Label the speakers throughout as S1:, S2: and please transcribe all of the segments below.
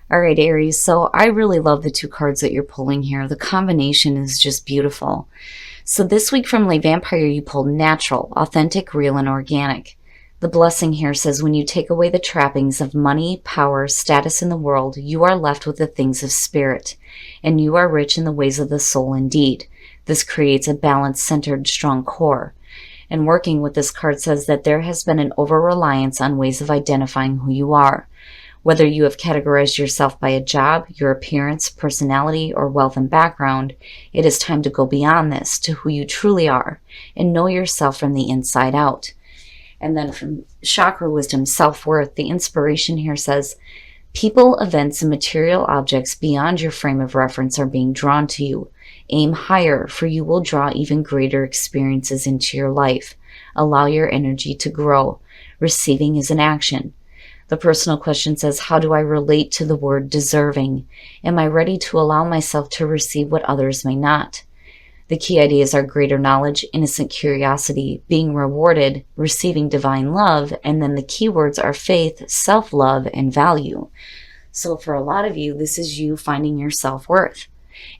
S1: All right, Aries. So I really love the two cards that you're pulling here. The combination is just beautiful. So this week from Le Vampire, you pulled natural, authentic, real, and organic. The blessing here says when you take away the trappings of money, power, status in the world, you are left with the things of spirit, and you are rich in the ways of the soul indeed. This creates a balanced, centered, strong core. And working with this card says that there has been an over-reliance on ways of identifying who you are. Whether you have categorized yourself by a job, your appearance, personality, or wealth and background, it is time to go beyond this to who you truly are and know yourself from the inside out. And then from Chakra Wisdom, Self-Worth, the inspiration here says, people, events, and material objects beyond your frame of reference are being drawn to you. Aim higher, for you will draw even greater experiences into your life. Allow your energy to grow. Receiving is an action. The personal question says, how do I relate to the word deserving? Am I ready to allow myself to receive what others may not? The key ideas are greater knowledge, innocent curiosity, being rewarded, receiving divine love, and then the keywords are faith, self-love, and value. So for a lot of you, this is you finding your self-worth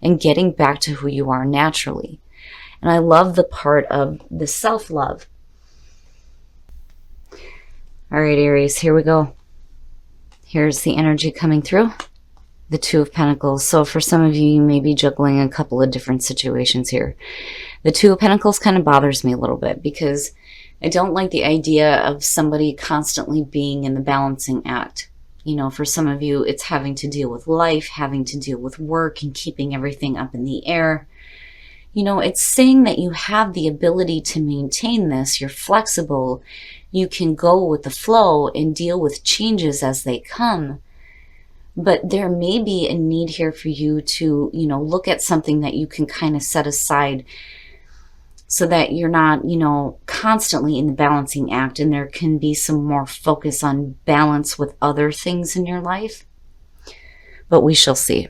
S1: and getting back to who you are naturally. And I love the part of the self-love. All right, Aries, here we go. Here's the energy coming through. The Two of Pentacles. So for some of you, you may be juggling a couple of different situations here. The Two of Pentacles kind of bothers me a little bit because I don't like the idea of somebody constantly being in the balancing act. You know, for some of you, it's having to deal with life, having to deal with work, and keeping everything up in the air. You know, it's saying that you have the ability to maintain this. You're flexible. You can go with the flow and deal with changes as they come. But there may be a need here for you to, you know, look at something that you can kind of set aside so that you're not, you know, constantly in the balancing act, and there can be some more focus on balance with other things in your life. But we shall see.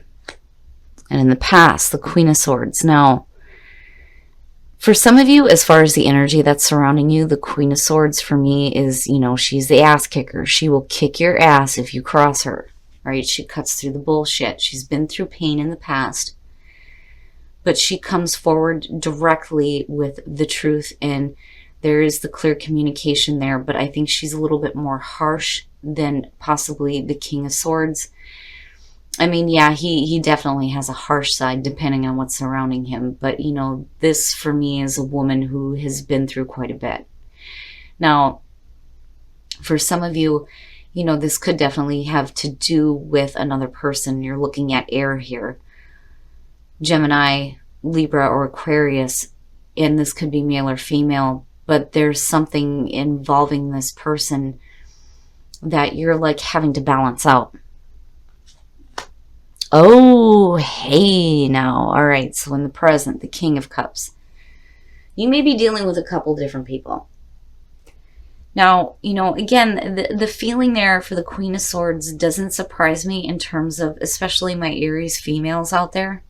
S1: And in the past, the Queen of Swords. Now, for some of you, as far as the energy that's surrounding you, the Queen of Swords for me is, you know, she's the ass kicker. She will kick your ass if you cross her, right? She cuts through the bullshit. She's been through pain in the past, but she comes forward directly with the truth, and there is the clear communication there, but I think she's a little bit more harsh than possibly the King of Swords. I mean, yeah, he definitely has a harsh side depending on what's surrounding him. But, you know, this for me is a woman who has been through quite a bit. Now, for some of you, you know, this could definitely have to do with another person. You're looking at air here. Gemini, Libra, or Aquarius. And this could be male or female. But there's something involving this person that you're like having to balance out. Oh, hey now. All right, so in the present, the King of Cups. You may be dealing with a couple different people. Now, you know, again, the feeling there for the Queen of Swords doesn't surprise me in terms of, especially my Aries females out there.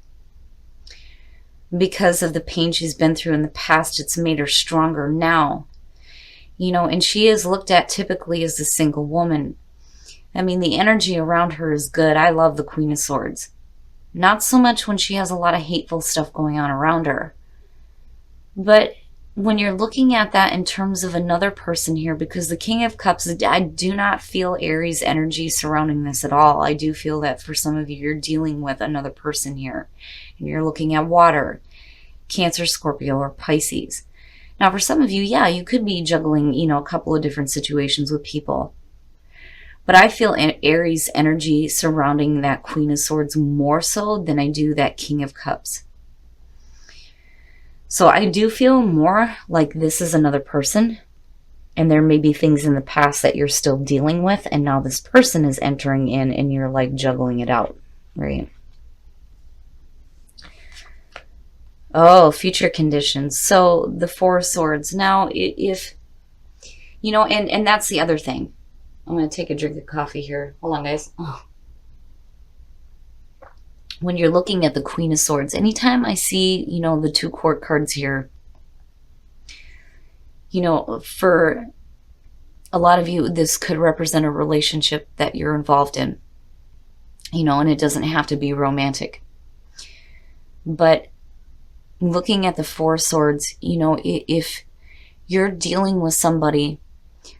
S1: Because of the pain she's been through in the past, it's made her stronger now. You know, and she is looked at typically as a single woman. I mean, the energy around her is good. I love the Queen of Swords. Not so much when she has a lot of hateful stuff going on around her. But when you're looking at that in terms of another person here, because the King of Cups, I do not feel Aries energy surrounding this at all. I do feel that for some of you, you're dealing with another person here. And you're looking at water, Cancer, Scorpio, or Pisces. Now, for some of you, yeah, you could be juggling, you know, a couple of different situations with people. But I feel Aries energy surrounding that Queen of Swords more so than I do that King of Cups. So I do feel more like this is another person. And there may be things in the past that you're still dealing with. And now this person is entering in and you're like juggling it out, right? Oh, future conditions. So the Four of Swords. Now, if, you know, and that's the other thing. I'm going to take a drink of coffee here. Hold on, guys. Oh. When you're looking at the Queen of Swords, anytime I see, you know, the two court cards here, you know, for a lot of you, this could represent a relationship that you're involved in. you know, and it doesn't have to be romantic. But looking at the Four Swords, you know, if you're dealing with somebody,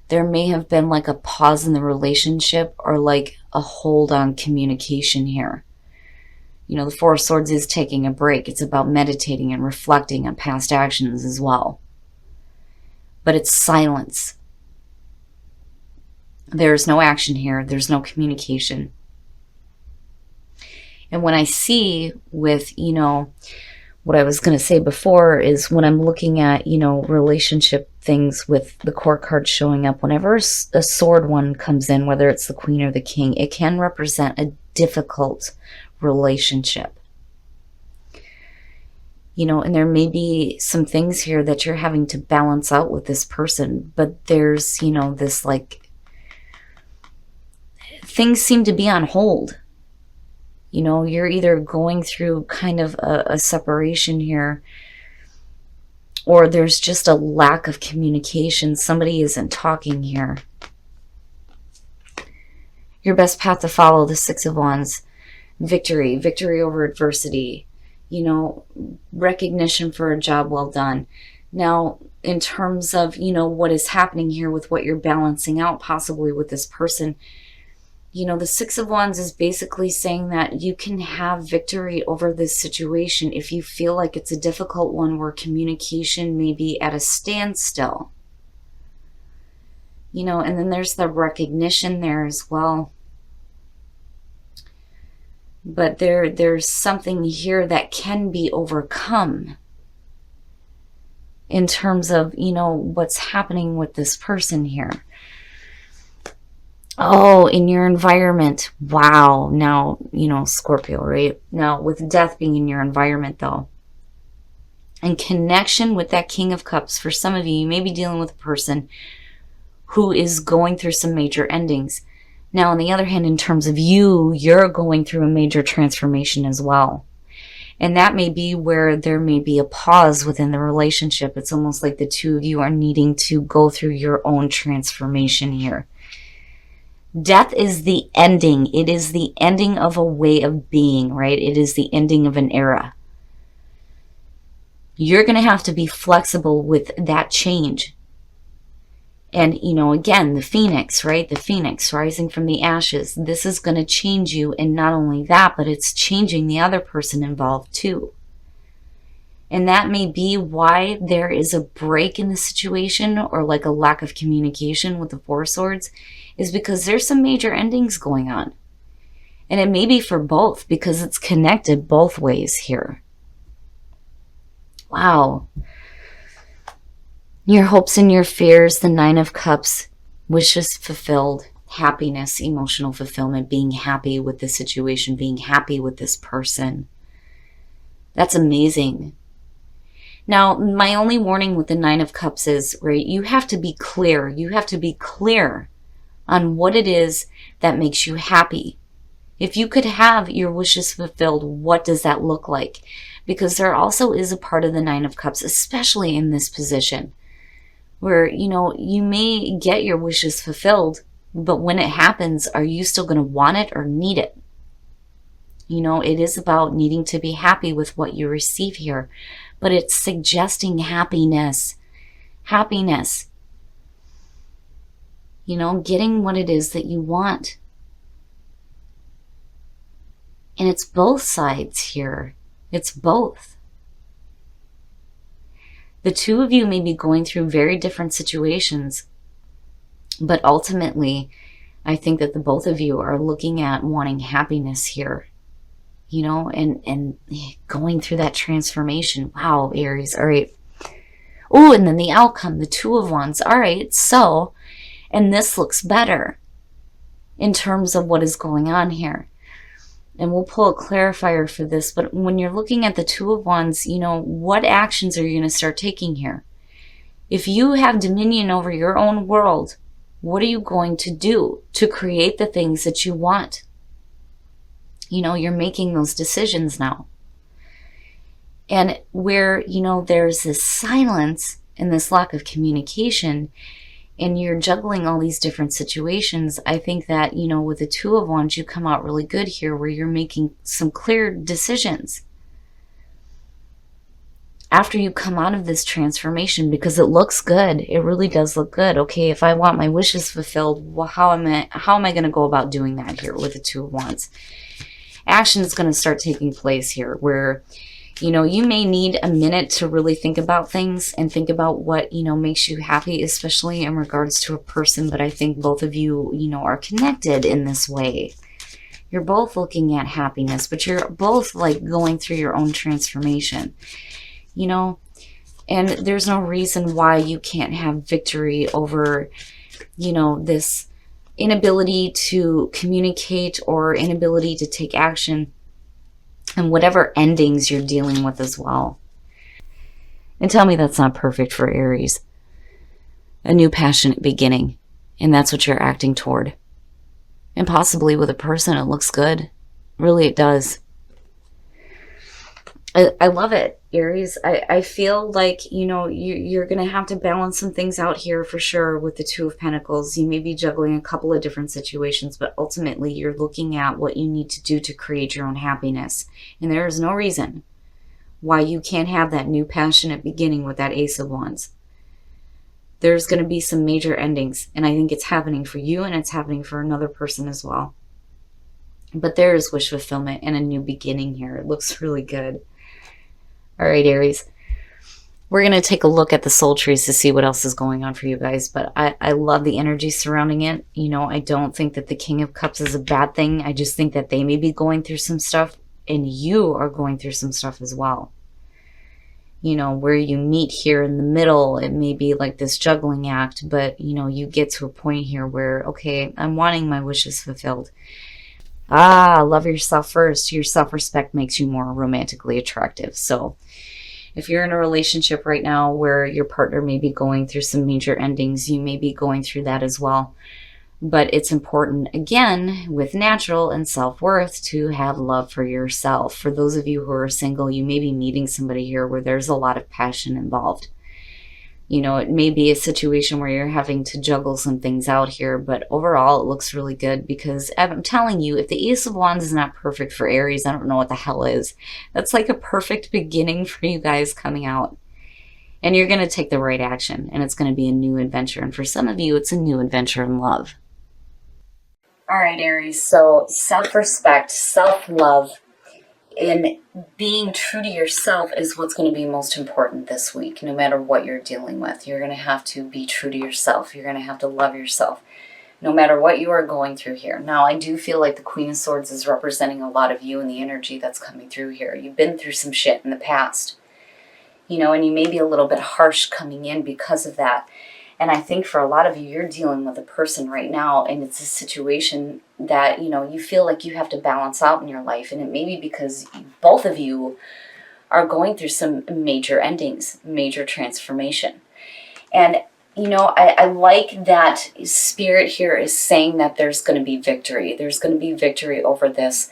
S1: there may have been like a pause in the relationship or like a hold on communication here. You know, the Four of Swords is taking a break. It's about meditating and reflecting on past actions as well. But it's silence. There's no action here. There's no communication. And when I see with, you know, what I was going to say before is when I'm looking at, you know, relationship things with the Court card showing up, whenever a sword one comes in, whether it's the Queen or the King, it can represent a difficult relationship. You know, and there may be some things here that you're having to balance out with this person, but there's, you know, this like, things seem to be on hold. You know, you're either going through kind of a separation here, or there's just a lack of communication. Somebody isn't talking here. Your best path to follow, the Six of Wands. Victory, victory over adversity, you know, recognition for a job well done. Now, in terms of, you know, what is happening here with what you're balancing out possibly with this person, you know, the Six of Wands is basically saying that you can have victory over this situation if you feel like it's a difficult one where communication may be at a standstill. You know, and then there's the recognition there as well. But there's something here that can be overcome in terms of, you know, what's happening with this person here. Oh, in your environment. Wow. Now, you know, Scorpio, right? Now, with death being in your environment, though, and connection with that King of Cups, for some of you, you may be dealing with a person who is going through some major endings. Now, on the other hand, in terms of you, you're going through a major transformation as well. And that may be where there may be a pause within the relationship. It's almost like the two of you are needing to go through your own transformation here. Death is the ending. It is the ending of a way of being, right? It is the ending of an era. You're going to have to be flexible with that change. And, you know, again, the phoenix, right? The phoenix rising from the ashes. This is going to change you. And not only that, but it's changing the other person involved too. And that may be why there is a break in the situation, or like a lack of communication with the Four Swords, is because there's some major endings going on. And it may be for both, because it's connected both ways here. Wow. Your hopes and your fears, the Nine of Cups, wishes fulfilled, happiness, emotional fulfillment, being happy with the situation, being happy with this person. That's amazing. Now, my only warning with the Nine of Cups is, right, you have to be clear. You have to be clear on what it is that makes you happy. If you could have your wishes fulfilled, what does that look like? Because there also is a part of the Nine of Cups, especially in this position, where, you know, you may get your wishes fulfilled, but when it happens, are you still going to want it or need it? You know, it is about needing to be happy with what you receive here, but it's suggesting happiness. Happiness. You know, getting what it is that you want. And it's both sides here. It's both. The two of you may be going through very different situations, but ultimately, I think that the both of you are looking at wanting happiness here, you know, and going through that transformation. Wow, Aries. All right. Oh, and then the outcome, the Two of Wands. All right, so, and this looks better in terms of what is going on here. And we'll pull a clarifier for this, but when you're looking at the Two of Wands, you know, what actions are you going to start taking here? If you have dominion over your own world, what are you going to do to create the things that you want? You know, you're making those decisions now. And where, you know, there's this silence and this lack of communication, and you're juggling all these different situations, I think that, you know, with the Two of Wands, you come out really good here where you're making some clear decisions after you come out of this transformation, because it looks good. It really does look good. Okay, if I want my wishes fulfilled, well, how am I going to go about doing that here with the Two of Wands? Action is going to start taking place here where, you know, you may need a minute to really think about things and think about what, you know, makes you happy, especially in regards to a person. But I think both of you, you know, are connected in this way. You're both looking at happiness, but you're both like going through your own transformation, you know, and there's no reason why you can't have victory over, you know, this inability to communicate or inability to take action, and whatever endings you're dealing with as well. And tell me that's not perfect for Aries. A new passionate beginning, and that's what you're acting toward. And possibly with a person, it looks good. Really, it does. I love it, Aries. I feel like, you know, you're going to have to balance some things out here for sure with the Two of Pentacles. You may be juggling a couple of different situations, but ultimately you're looking at what you need to do to create your own happiness. And there is no reason why you can't have that new passionate beginning with that Ace of Wands. There's going to be some major endings, and I think it's happening for you and it's happening for another person as well. But there is wish fulfillment and a new beginning here. It looks really good. All right, Aries, we're going to take a look at the soul trees to see what else is going on for you guys. But I love the energy surrounding it. You know, I don't think that the King of Cups is a bad thing. I just think that they may be going through some stuff, and you are going through some stuff as well. You know, where you meet here in the middle, it may be like this juggling act, but, you know, you get to a point here where, okay, I'm wanting my wishes fulfilled. Love yourself first. Your self-respect makes you more romantically attractive. So if you're in a relationship right now where your partner may be going through some major endings, you may be going through that as well. But it's important, again, with natural and self-worth, to have love for yourself. For those of you who are single, you may be meeting somebody here where there's a lot of passion involved. You know, it may be a situation where you're having to juggle some things out here, but overall it looks really good, because I'm telling you, if the Ace of Wands is not perfect for Aries, I don't know what the hell is. That's like a perfect beginning for you guys coming out. And you're going to take the right action, and it's going to be a new adventure. And for some of you, it's a new adventure in love. All right, Aries, so self-respect, self-love, and being true to yourself is what's going to be most important this week. No matter what you're dealing with, you're going to have to be true to yourself. You're going to have to love yourself, no matter what you are going through here. Now, I do feel like the Queen of Swords is representing a lot of you and the energy that's coming through here. You've been through some shit in the past, you know, and you may be a little bit harsh coming in because of that. And I think for a lot of you, you're dealing with a person right now, and it's a situation that, you know, you feel like you have to balance out in your life. And it may be because both of you are going through some major endings, major transformation. And, you know, I like that Spirit here is saying that there's going to be victory. There's going to be victory over this.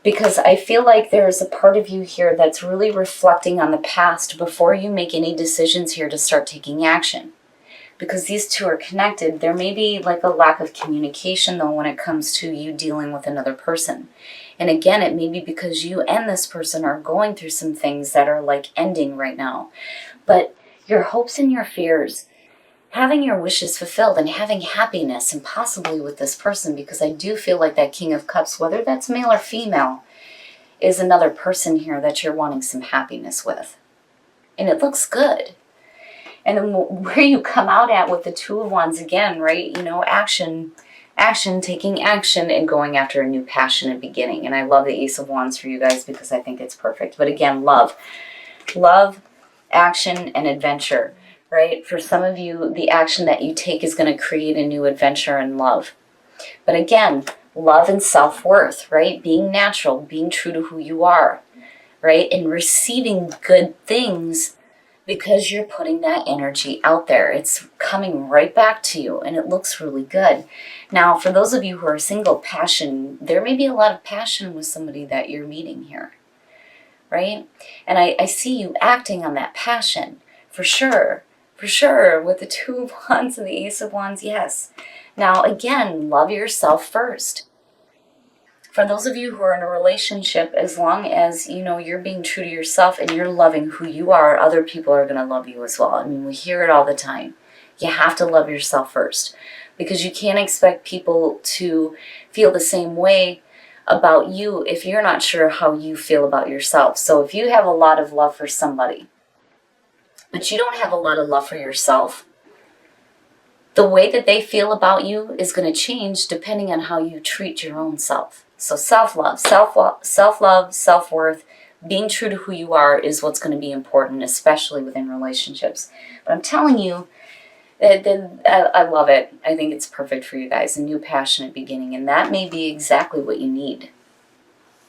S1: Because I feel like there's a part of you here that's really reflecting on the past before you make any decisions here to start taking action. Because these two are connected, there may be like a lack of communication though when it comes to you dealing with another person. And again, it may be because you and this person are going through some things that are like ending right now. But your hopes and your fears, having your wishes fulfilled and having happiness, and possibly with this person, because I do feel like that King of Cups, whether that's male or female, is another person here that you're wanting some happiness with. And it looks good. And then where you come out at with the Two of Wands again, right? You know, action, taking action, and going after a new passionate beginning. And I love the Ace of Wands for you guys because I think it's perfect. But again, love, action, and adventure, right? For some of you, the action that you take is going to create a new adventure in love. But again, love and self-worth, right? Being natural, being true to who you are, right? And receiving good things, because you're putting that energy out there. It's coming right back to you, and it looks really good. Now, for those of you who are single, passion, there may be a lot of passion with somebody that you're meeting here, right? And I see you acting on that passion, for sure. For sure, with the Two of Wands and the Ace of Wands, yes. Now, again, love yourself first. For those of you who are in a relationship, as long as, you know, you're being true to yourself and you're loving who you are, other people are going to love you as well. I mean, we hear it all the time. You have to love yourself first, because you can't expect people to feel the same way about you if you're not sure how you feel about yourself. So if you have a lot of love for somebody, but you don't have a lot of love for yourself, the way that they feel about you is going to change depending on how you treat your own self. So self-love, self-love, self-worth, being true to who you are is what's going to be important, especially within relationships. But I'm telling you, I love it. I think it's perfect for you guys, a new passionate beginning, and that may be exactly what you need.